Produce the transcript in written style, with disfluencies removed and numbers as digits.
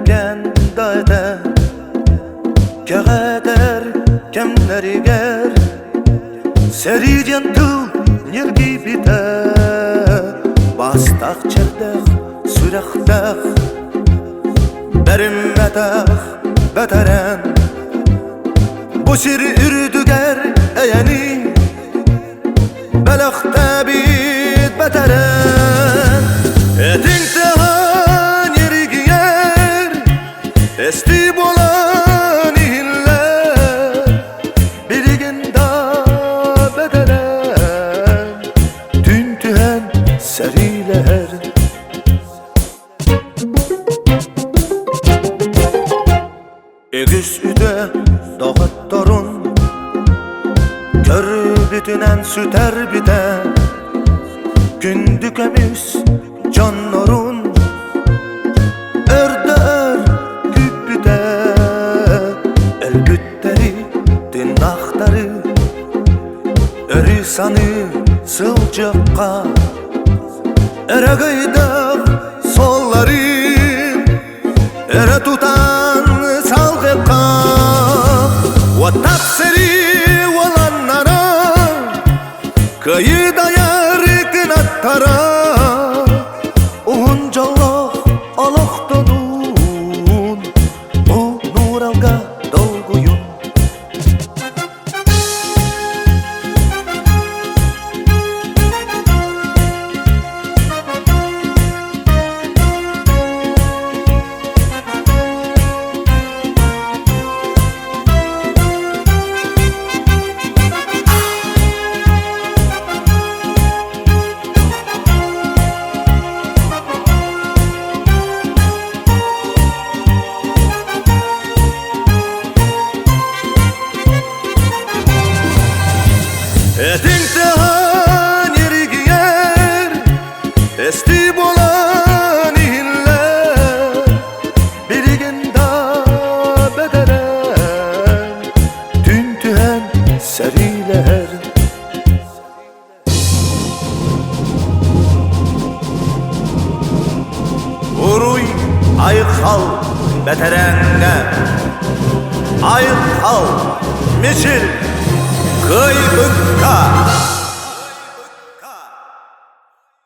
etken dayda Kağıder kemleri ger Seriden tıl nirgi bite Bastak çerdek sürektak Berim etak beteren Bu sir ürdüger eyeni Belakta bit beteren Etin tehan yeri giyer Esti bolan ihiller Biriginde bedelen Tün tühen seriler Egüs üde dağıt torun Kör bütünen süter biter Gündükemiz can norun Örde küp biter Elbütteri dinaktarı Erisanı sılcıkka Ere gıydak solların Ere tutan salgıkka Vatak seri olanlara Kıyıda yarıkın attara Uhunca Allah donun Bu nur alga dolguyun Etin tehan yeri giyer Esti bolan ihiller Biriginde bedelen Tün tühen seriler Uruy ayıkhal beterenge Ayıkhal misil Kıybıkka